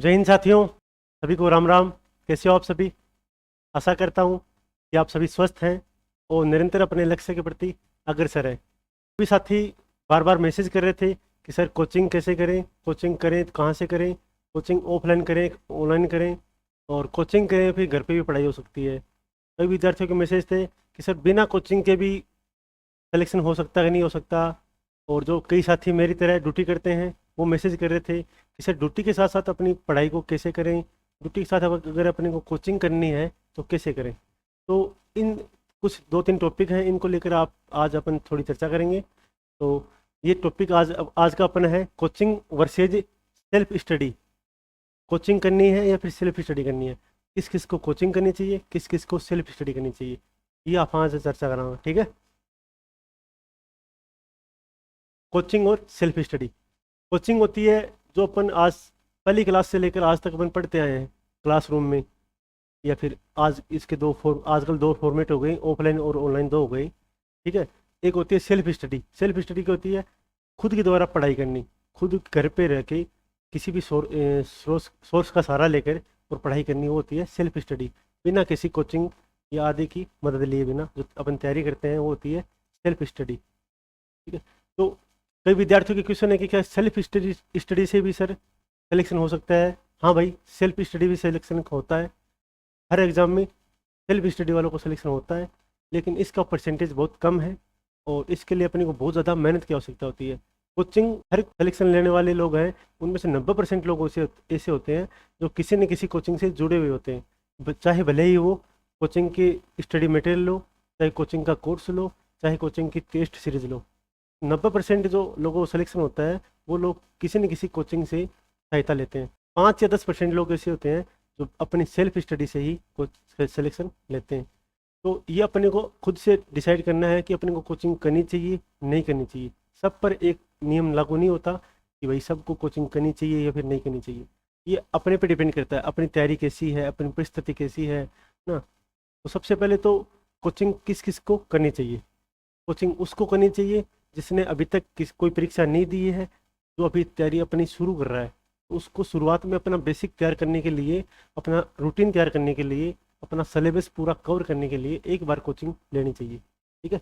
जय हिंद साथियों, सभी को राम राम। कैसे हो आप सभी? आशा करता हूँ कि आप सभी स्वस्थ हैं और निरंतर अपने लक्ष्य के प्रति अग्रसर हैं। सभी साथी बार बार मैसेज कर रहे थे कि सर कोचिंग कैसे करें, कोचिंग करें तो कहाँ से करें, कोचिंग ऑफलाइन करें ऑनलाइन करें, और कोचिंग करें फिर घर पे भी पढ़ाई हो सकती है। कई विद्यार्थियों के मैसेज थे कि सर बिना कोचिंग के भी सिलेक्शन हो सकता है कि नहीं हो सकता। और जो कई साथी मेरी तरह ड्यूटी करते हैं वो मैसेज कर रहे थे कि सर ड्यूटी के साथ साथ अपनी पढ़ाई को कैसे करें, ड्यूटी के साथ अगर अपने को कोचिंग करनी है तो कैसे करें। तो इन कुछ दो तीन टॉपिक हैं, इनको लेकर आप आज अपन थोड़ी चर्चा करेंगे। तो ये टॉपिक आज का अपन है coaching versus self study. Coaching करनी है या फिर सेल्फ स्टडी करनी है, किस किस को कोचिंग करनी चाहिए, किस किस को सेल्फ स्टडी करनी चाहिए, ये आप आज चर्चा कराऊंगा, ठीक है। कोचिंग और सेल्फ स्टडी। कोचिंग होती है जो अपन आज पहली क्लास से लेकर आज तक अपन पढ़ते आए हैं क्लासरूम में, या फिर आज इसके आजकल दो फॉर्मेट हो गए, ऑफलाइन और ऑनलाइन दो हो गए, ठीक है। एक होती है सेल्फ स्टडी। सेल्फ स्टडी क्या होती है? खुद के द्वारा पढ़ाई करनी, खुद घर पे रह के किसी भी सोर्स का सहारा लेकर और पढ़ाई करनी, वो होती है सेल्फ स्टडी। बिना किसी कोचिंग या आदि की मदद लिए बिना जो अपन तैयारी करते हैं वो होती है सेल्फ स्टडी, ठीक है। तो कई विद्यार्थियों के क्वेश्चन है कि क्या सेल्फ स्टडी स्टडी से भी सर सिलेक्शन हो सकता है? हाँ भाई, सेल्फ स्टडी भी सिलेक्शन होता है। हर एग्ज़ाम में सेल्फ स्टडी वालों को सिलेक्शन होता है, लेकिन इसका परसेंटेज बहुत कम है और इसके लिए अपने को बहुत ज़्यादा मेहनत की आवश्यकता होती है। कोचिंग हर सिलेक्शन लेने वाले लोग हैं, उनमें से 90% लोग ऐसे होते हैं जो किसी न किसी कोचिंग से जुड़े हुए होते हैं। चाहे भले ही वो कोचिंग की स्टडी मटेरियल लो, चाहे कोचिंग का कोर्स लो, चाहे कोचिंग की टेस्ट सीरीज लो। 90% जो लोगों को सिलेक्शन होता है वो लोग किसी न किसी कोचिंग से सहायता लेते हैं। 5 या 10% लोग ऐसे होते हैं जो अपनी सेल्फ स्टडी से ही सिलेक्शन लेते हैं। तो ये अपने को खुद से डिसाइड करना है कि अपने को कोचिंग करनी चाहिए नहीं करनी चाहिए। सब पर एक नियम लागू नहीं होता कि भाई सबको कोचिंग करनी चाहिए या फिर नहीं करनी चाहिए। ये अपने पे डिपेंड करता है, अपनी तैयारी कैसी है, अपनी परिस्थिति कैसी है ना। तो सबसे पहले तो कोचिंग किस किस को करनी चाहिए? कोचिंग उसको करनी चाहिए जिसने अभी तक कोई परीक्षा नहीं दी है, जो अभी तैयारी अपनी शुरू कर रहा है। तो उसको शुरुआत में अपना बेसिक तैयार करने के लिए, अपना रूटीन तैयार करने के लिए, अपना सिलेबस पूरा कवर करने के लिए एक बार कोचिंग लेनी चाहिए, ठीक है।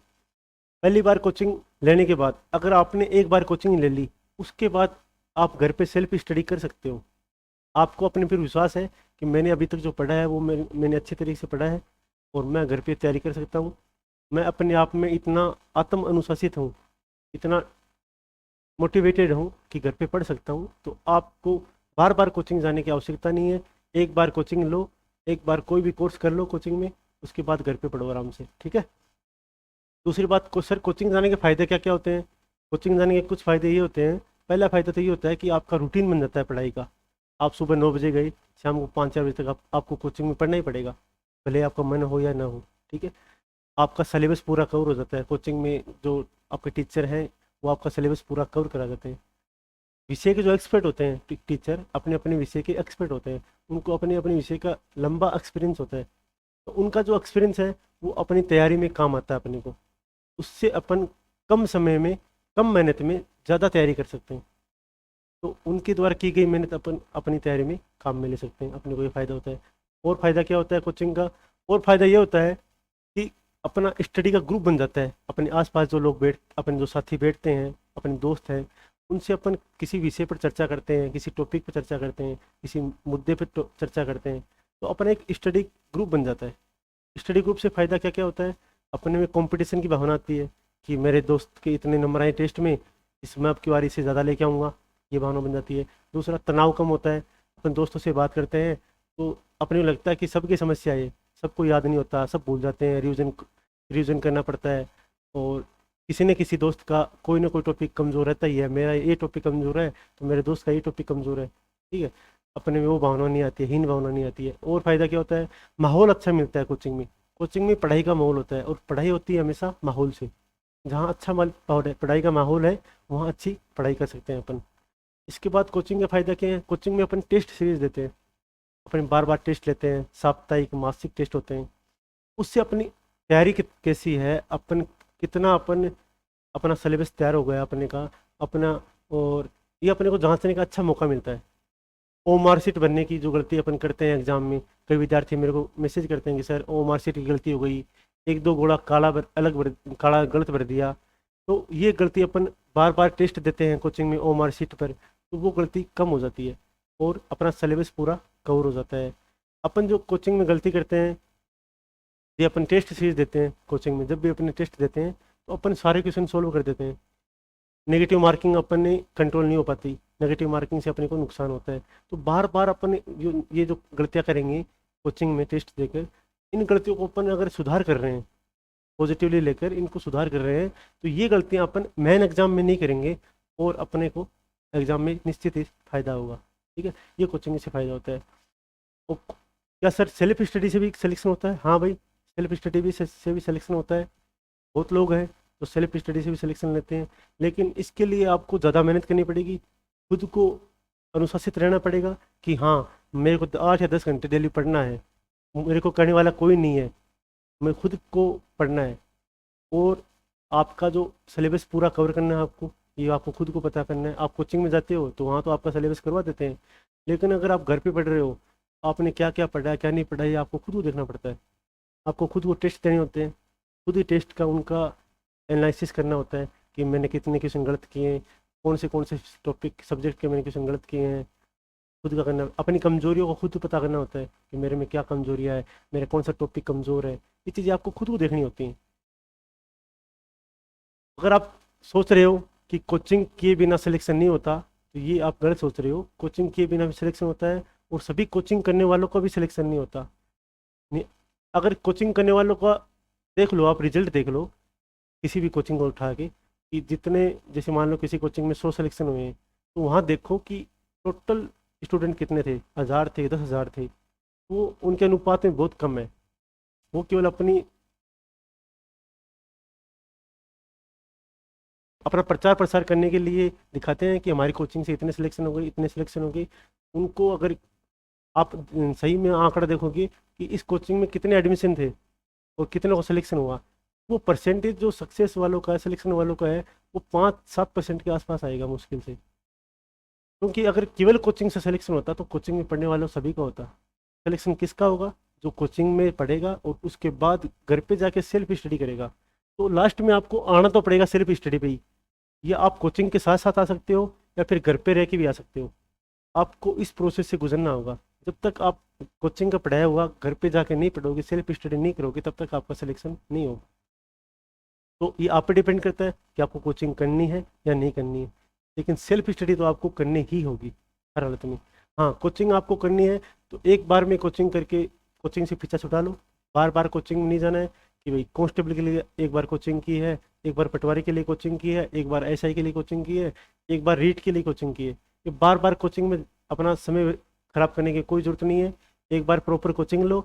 पहली बार कोचिंग लेने के बाद अगर आपने एक बार कोचिंग ले ली, उसके बाद आप घर पे सेल्फ स्टडी कर सकते हो। आपको अपने पर विश्वास है कि मैंने अभी तक जो पढ़ा है वो मैंने अच्छे तरीके से पढ़ा है और मैं घर पे तैयारी कर सकता हूँ। मैं अपने आप में इतना आत्म अनुशासित हूँ, इतना मोटिवेटेड हूँ कि घर पे पढ़ सकता हूँ। तो आपको बार बार कोचिंग जाने की आवश्यकता नहीं है। एक बार कोचिंग लो, एक बार कोई भी कोर्स कर लो कोचिंग में, उसके बाद घर पे पढ़ो आराम से, ठीक है। दूसरी बात को सर कोचिंग जाने के फ़ायदे क्या क्या होते हैं? कोचिंग जाने के कुछ फ़ायदे ये होते हैं। पहला फ़ायदा तो ये होता है कि आपका रूटीन बन जाता है पढ़ाई का। आप सुबह 9 बजे गए, शाम को 5-4 बजे तक आपको कोचिंग में पढ़ना ही पड़ेगा, भले आपका मन हो या ना हो, ठीक है। आपका सिलेबस पूरा कवर हो जाता है कोचिंग में। जो आपके टीचर हैं वो आपका सिलेबस पूरा कवर करा देते हैं। विषय के जो एक्सपर्ट होते हैं टीचर अपने अपने विषय के एक्सपर्ट होते हैं, उनको अपने अपने विषय का लंबा एक्सपीरियंस होता है। तो उनका जो एक्सपीरियंस है वो अपनी तैयारी में काम आता है अपने को। उससे अपन कम समय में, कम मेहनत में ज़्यादा तैयारी कर सकते हैं। तो उनके द्वारा की गई मेहनत अपन अपनी तैयारी में काम में ले सकते हैं, अपने को ये फ़ायदा होता है। और फ़ायदा क्या होता है कोचिंग का? और फ़ायदा ये होता है कि अपना स्टडी का ग्रुप बन जाता है। अपने आसपास जो लोग अपने जो साथी बैठते हैं, अपने दोस्त हैं, उनसे अपन किसी विषय पर चर्चा करते हैं, किसी टॉपिक पर चर्चा करते हैं, किसी मुद्दे पर चर्चा करते हैं, तो अपना एक स्टडी ग्रुप बन जाता है। स्टडी ग्रुप से फ़ायदा क्या क्या होता है? अपने में कंपटीशन की भावना आती है कि मेरे दोस्त के इतने नंबर आए टेस्ट में, इसमें अब की बारी से ज़्यादा लेके आऊँगा, ये भावना बन जाती है। दूसरा, तनाव कम होता है। अपन दोस्तों से बात करते हैं तो अपने को लगता है कि सबकी समस्या है, सबको याद नहीं होता, सब भूल जाते हैं, रिवीजन करना पड़ता है। और किसी न किसी दोस्त का कोई ना कोई टॉपिक कमज़ोर रहता ही है। मेरा ये टॉपिक कमज़ोर है तो मेरे दोस्त का ये टॉपिक कमज़ोर है, ठीक है। अपने में वो भावना नहीं आती है, हीन भावना नहीं आती है। और फ़ायदा क्या होता है? माहौल अच्छा मिलता है कोचिंग में। कोचिंग में पढ़ाई का माहौल होता है और पढ़ाई होती है हमेशा माहौल से। जहाँ अच्छा पढ़ाई का माहौल है वहाँ अच्छी पढ़ाई कर सकते हैं अपन। इसके बाद कोचिंग का फ़ायदा क्या है? कोचिंग में अपन टेस्ट सीरीज देते हैं, अपने बार बार टेस्ट लेते हैं, साप्ताहिक मासिक टेस्ट होते हैं। उससे अपनी तैयारी कैसी है, अपन कितना अपन अपना सिलेबस तैयार हो गया अपने का अपना। और ये अपने को जांचने का अच्छा मौका मिलता है। ओ मार्कशीट बनने की जो गलती अपन करते हैं एग्जाम में, कई विद्यार्थी मेरे को मैसेज करते हैं कि सर ओ मार्कशीट की गलती हो गई, एक दो गोला काला गलत भर दिया। तो ये गलती अपन बार बार टेस्ट देते हैं कोचिंग में ओ मार्कशीट पर, तो वो गलती कम हो जाती है और अपना सिलेबस पूरा कवर हो जाता है। अपन जो कोचिंग में गलती करते हैं, ये अपन टेस्ट सीरीज देते हैं कोचिंग में, जब भी अपने टेस्ट देते हैं तो अपन सारे क्वेश्चन सोल्व कर देते हैं। नेगेटिव मार्किंग अपन ने कंट्रोल नहीं हो पाती, नेगेटिव मार्किंग से अपने को नुकसान होता है। तो बार बार अपन ये जो गलतियाँ करेंगे कोचिंग में टेस्ट देकर, इन गलतियों को अपन अगर सुधार कर रहे हैं, पॉजिटिवली लेकर इनको सुधार कर रहे हैं, तो ये गलतियाँ अपन मेन एग्जाम में नहीं करेंगे और अपने को एग्जाम में निश्चित ही फायदा होगा। ठीक है, ये कोचिंग से फायदा होता है। और क्या सर सेल्फ स्टडी से भी सिलेक्शन होता है? हाँ भाई, सेल्फ स्टडी भी से भी सिलेक्शन होता है। बहुत लोग हैं तो सेल्फ स्टडी से भी सिलेक्शन लेते हैं, लेकिन इसके लिए आपको ज़्यादा मेहनत करनी पड़ेगी, खुद को अनुशासित रहना पड़ेगा कि हाँ मेरे को 8 या 10 घंटे डेली पढ़ना है, मेरे को करने वाला कोई नहीं है, मैं खुद को पढ़ना है। और आपका जो सिलेबस पूरा कवर करना है आपको, ये आपको खुद को पता करना है। आप कोचिंग में जाते हो तो वहाँ तो आपका सिलेबस करवा देते हैं, लेकिन अगर आप घर पे पढ़ रहे हो, आपने क्या क्या पढ़ा है क्या नहीं पढ़ा है, ये आपको खुद को देखना पड़ता है। आपको खुद को टेस्ट देने होते हैं, खुद ही टेस्ट का उनका एनालिसिस करना होता है कि मैंने कितने क्वेश्चन गलत किए हैं, कौन से टॉपिक सब्जेक्ट के मैंने क्वेश्चन गलत किए हैं। खुद का करना, अपनी कमजोरियों को खुद पता करना होता है कि मेरे में क्या कमजोरियाँ है, मेरा कौन सा टॉपिक कमज़ोर है। ये चीज़ें आपको खुद को देखनी होती हैं। अगर आप सोच रहे हो कि कोचिंग किए बिना सिलेक्शन नहीं होता, तो ये आप गलत सोच रहे हो। कोचिंग किए बिना भी सिलेक्शन होता है और सभी कोचिंग करने वालों का भी सिलेक्शन नहीं होता। नहीं, अगर कोचिंग करने वालों का देख लो, आप रिजल्ट देख लो किसी भी कोचिंग को उठा के, कि जितने, जैसे मान लो किसी कोचिंग में 100 सिलेक्शन हुए हैं, तो वहाँ देखो कि टोटल स्टूडेंट कितने थे, 1000 थे, 10,000 थे। वो उनके अनुपात में बहुत कम है। वो केवल अपना प्रचार प्रसार करने के लिए दिखाते हैं कि हमारी कोचिंग से इतने सिलेक्शन हो गए, इतने सिलेक्शन हो गए। उनको अगर आप सही में आंकड़ा देखोगे कि इस कोचिंग में कितने एडमिशन थे और कितने को सिलेक्शन हुआ, वो परसेंटेज जो सक्सेस वालों का है, सिलेक्शन वालों का है, वो 5-7% के आसपास आएगा मुश्किल से। क्योंकि अगर केवल कोचिंग से सिलेक्शन होता तो कोचिंग में पढ़ने वालों सभी का होता। सिलेक्शन किसका होगा? जो कोचिंग में पढ़ेगा और उसके बाद घर पे जाके सेल्फ स्टडी करेगा। तो लास्ट में आपको आना तो पड़ेगा सेल्फ स्टडी पे ही। या आप कोचिंग के साथ साथ आ सकते हो या फिर घर पे रह के भी आ सकते हो। आपको इस प्रोसेस से गुजरना होगा। जब तक आप कोचिंग का पढ़ाया हुआ घर पे जाके नहीं पढ़ोगे, सेल्फ स्टडी नहीं करोगे, तब तक आपका सिलेक्शन नहीं होगा। तो ये आप पे डिपेंड करता है कि आपको कोचिंग करनी है या नहीं करनी है, लेकिन सेल्फ स्टडी तो आपको करनी ही होगी हर हालत में। हाँ, कोचिंग आपको करनी है तो एक बार में कोचिंग करके कोचिंग से पीछा छुड़ा लो। बार बार कोचिंग में नहीं जाना है कि भाई कांस्टेबल के लिए एक बार कोचिंग की है, एक बार पटवारी के लिए कोचिंग की है, एक बार एसआई के लिए कोचिंग की है, एक बार रीट के लिए कोचिंग की है। ये बार बार कोचिंग में अपना समय खराब करने की कोई ज़रूरत नहीं है। एक बार प्रॉपर कोचिंग लो,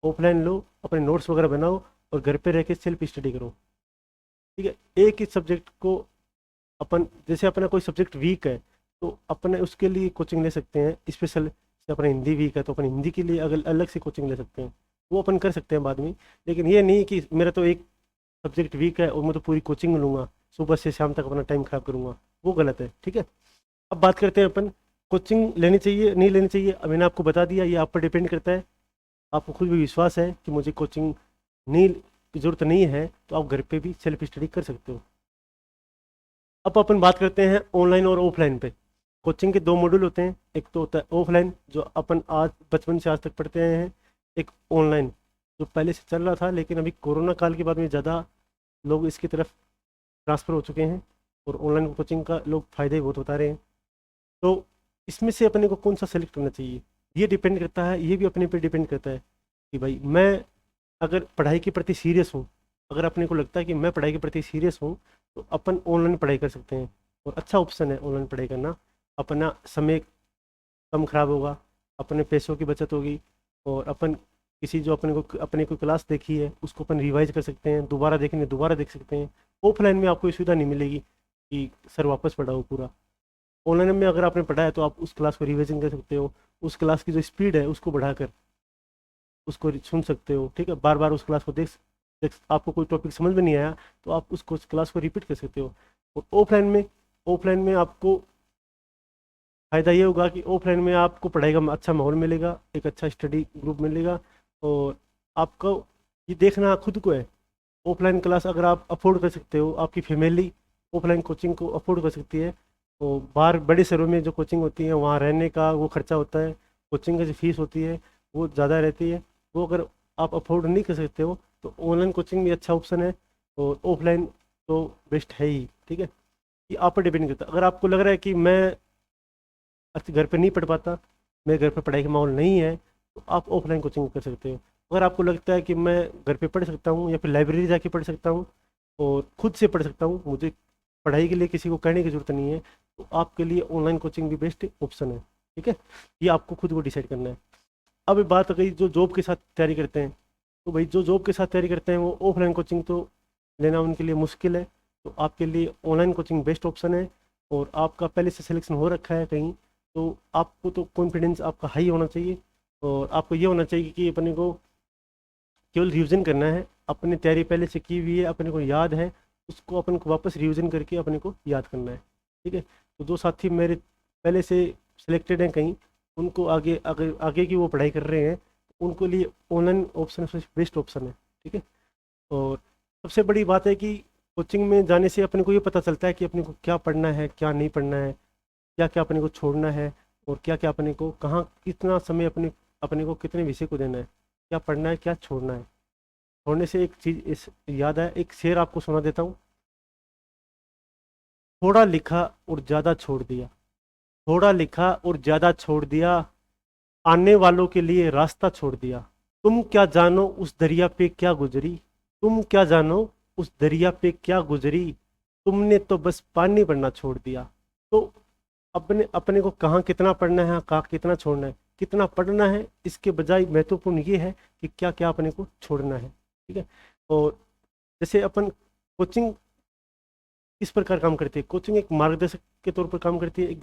ऑफलाइन लो, अपने नोट्स वगैरह बनाओ और घर पे रह के सेल्फ स्टडी करो। ठीक है, एक ही सब्जेक्ट को अपन, जैसे अपना कोई सब्जेक्ट वीक है तो अपने उसके लिए कोचिंग ले सकते हैं स्पेशल। जैसे अपना हिंदी वीक है तो अपन हिंदी के लिए अगर अलग से कोचिंग ले सकते हैं, वो अपन कर सकते हैं बाद में। लेकिन ये नहीं कि मेरा तो एक सब्जेक्ट वीक है और मैं तो पूरी कोचिंग लूँगा, सुबह से शाम तक अपना टाइम खराब करूँगा, वो गलत है। ठीक है, अब बात करते हैं अपन कोचिंग लेनी चाहिए नहीं लेनी चाहिए। अब मैंने आपको बता दिया, ये आप पर डिपेंड करता है। आपको खुद भी विश्वास है कि मुझे कोचिंग नहीं की ज़रूरत नहीं है, तो आप घर पे भी सेल्फ स्टडी कर सकते हो। अब अपन बात करते हैं ऑनलाइन और ऑफलाइन पे। कोचिंग के दो मॉड्यूल होते हैं, एक तो होता है ऑफलाइन जो अपन आज बचपन से आज तक पढ़ते आए हैं, एक ऑनलाइन जो पहले से चल रहा था, लेकिन अभी कोरोना काल के बाद में ज़्यादा लोग इसकी तरफ ट्रांसफ़र हो चुके हैं और ऑनलाइन कोचिंग का लोग फ़ायदे बहुत बता रहे हैं। तो इसमें से अपने को कौन सा सेलेक्ट करना चाहिए, ये डिपेंड करता है, ये भी अपने पे डिपेंड करता है कि भाई मैं अगर पढ़ाई के प्रति सीरियस हूँ, अगर अपने को लगता है कि मैं पढ़ाई के प्रति सीरियस हूँ, तो अपन ऑनलाइन पढ़ाई कर सकते हैं और अच्छा ऑप्शन है ऑनलाइन पढ़ाई करना। अपना समय कम खराब होगा, अपने पैसों की बचत होगी और अपन किसी जो अपने को क्लास देखी है उसको अपन रिवाइज कर सकते हैं, दोबारा देखने दोबारा देख सकते हैं। ऑफलाइन में आपको ये सुविधा नहीं मिलेगी कि सर वापस पढ़ाओ पूरा। ऑनलाइन में अगर आपने पढ़ा है तो आप उस क्लास को रिविजन कर सकते हो, उस क्लास की जो स्पीड है उसको बढ़ाकर उसको सुन सकते हो। ठीक है, बार बार उस क्लास को आपको कोई टॉपिक समझ में नहीं आया तो आप उसको क्लास को रिपीट कर सकते हो। और ऑफलाइन में आपको फ़ायदा ये होगा कि ऑफलाइन में आपको पढ़ाई का अच्छा माहौल मिलेगा, एक अच्छा स्टडी ग्रुप मिलेगा, और आपको ये देखना खुद को है। ऑफलाइन क्लास अगर आप अफोर्ड कर सकते हो, आपकी फैमिली ऑफलाइन कोचिंग को अफोर्ड कर सकती है, तो बाहर बड़े शहरों में जो कोचिंग होती है वहाँ रहने का वो खर्चा होता है, कोचिंग की जो फीस होती है वो ज़्यादा रहती है। वो अगर आप अफोर्ड नहीं कर सकते हो तो ऑनलाइन कोचिंग भी अच्छा ऑप्शन है, और ऑफलाइन तो बेस्ट है ही। ठीक है, ये आप पर डिपेंड करता है। अगर आपको लग रहा है कि मैं घर पे नहीं पढ़ पाता, मेरे घर पे पढ़ाई का माहौल नहीं है, तो आप ऑफलाइन कोचिंग कर सकते हो। अगर आपको लगता है कि मैं घर पे पढ़ सकता हूँ या फिर लाइब्रेरी जाके पढ़ सकता हूँ और खुद से पढ़ सकता हूँ, मुझे पढ़ाई के लिए किसी को कहने की ज़रूरत नहीं है, तो आपके लिए ऑनलाइन कोचिंग भी बेस्ट ऑप्शन है। ठीक है, ये आपको खुद को डिसाइड करना है। अब बात आ गई जो जॉब के साथ तैयारी करते हैं, तो भाई जो जॉब के साथ तैयारी करते हैं वो ऑफलाइन कोचिंग तो लेना उनके लिए मुश्किल है, तो आपके लिए ऑनलाइन कोचिंग बेस्ट ऑप्शन है। और आपका पहले से सिलेक्शन हो रखा है कहीं, तो आपको तो कॉन्फिडेंस आपका हाई होना चाहिए, और आपको ये होना चाहिए कि अपने को केवल रिवीजन करना है, अपनी तैयारी पहले से की हुई है, अपने को याद है, उसको अपन को वापस रिवीजन करके अपने को याद करना है। ठीक है, तो जो साथी मेरे पहले से सिलेक्टेड हैं कहीं, उनको आगे आगे आगे की वो पढ़ाई कर रहे हैं, उनको लिए ऑनलाइन ऑप्शन बेस्ट ऑप्शन है। ठीक है, और सबसे बड़ी बात है कि कोचिंग में जाने से अपने को ये पता चलता है कि अपने को क्या पढ़ना है, क्या नहीं पढ़ना है, क्या क्या अपने को छोड़ना है, और क्या क्या अपने को कहाँ कितना समय अपने अपने को कितने विषय को देना है, क्या पढ़ना है क्या छोड़ना है। छोड़ने से एक चीज़ इस याद है, एक शेर आपको सुना देता हूँ। थोड़ा लिखा और ज़्यादा छोड़ दिया, थोड़ा लिखा और ज़्यादा छोड़ दिया, आने वालों के लिए रास्ता छोड़ दिया। तुम क्या जानो उस दरिया पे क्या गुजरी, तुम क्या जानो उस दरिया पे क्या गुजरी, तुमने तो बस पानी भरना छोड़ दिया। तो अपने अपने को कहाँ कितना पढ़ना है, कहाँ कितना छोड़ना है, कितना पढ़ना है इसके बजाय महत्वपूर्ण ये है कि क्या क्या अपने को छोड़ना है। ठीक है, और जैसे अपन कोचिंग किस प्रकार काम करती है, कोचिंग एक मार्गदर्शक के तौर पर काम करती है, एक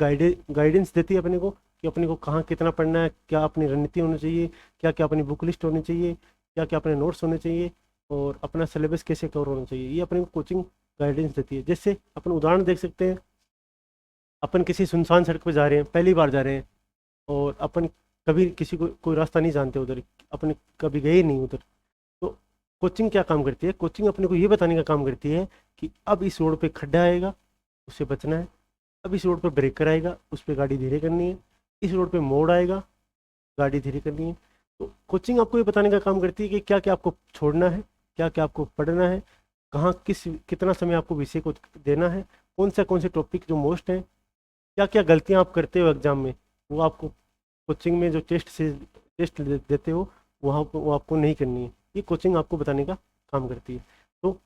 गाइडेंस देती है अपने को कि अपने को कहाँ कितना पढ़ना है, क्या अपनी रणनीति होनी चाहिए, क्या क्या अपनी बुक लिस्ट होनी चाहिए, क्या क्या अपने नोट्स होने चाहिए, और अपना सिलेबस कैसे कवर होना चाहिए, ये अपने को कोचिंग गाइडेंस देती है। जैसे अपन उदाहरण देख सकते हैं, अपन किसी सुनसान सड़क पर जा रहे हैं, पहली बार जा रहे हैं, और अपन कभी किसी को कोई रास्ता नहीं जानते उधर, अपन कभी गए नहीं उधर, तो कोचिंग क्या काम करती है, कोचिंग अपने को ये बताने का काम करती है कि अब इस रोड पे खड्डा आएगा, उससे बचना है, अब इस रोड पर ब्रेकर आएगा, उस पर गाड़ी धीरे करनी है, इस रोड पे मोड़ आएगा, गाड़ी धीरे करनी है। तो कोचिंग आपको ये बताने का काम करती है कि क्या क्या आपको छोड़ना है, क्या क्या आपको पढ़ना है, कहाँ कितना समय आपको विषय को देना है, कौन से टॉपिक जो मोस्ट हैं, क्या क्या गलतियाँ आप करते हो एग्जाम में, वो आपको कोचिंग में जो टेस्ट देते हो वहाँ वो आपको नहीं करनी है। ये कोचिंग आपको बताने का काम करती है। तो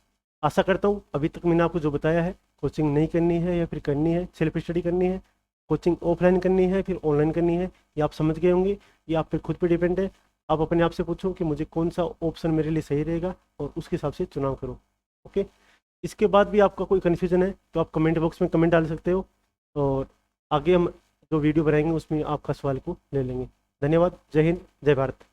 आशा करता हूँ अभी तक मैंने आपको जो बताया है, कोचिंग नहीं करनी है या फिर करनी है, सेल्फ स्टडी करनी है, कोचिंग ऑफलाइन करनी है फिर ऑनलाइन करनी है, ये आप समझ गए होंगे। ये आप पे खुद पे डिपेंड है, आप अपने आप से पूछो कि मुझे कौन सा ऑप्शन मेरे लिए सही रहेगा और उसके हिसाब से चुनाव करो। ओके, इसके बाद भी आपका कोई कन्फ्यूजन है तो आप कमेंट बॉक्स में कमेंट डाल सकते हो, और आगे हम जो वीडियो बनाएंगे उसमें आपका सवाल को ले लेंगे। धन्यवाद, जय हिंद, जय भारत।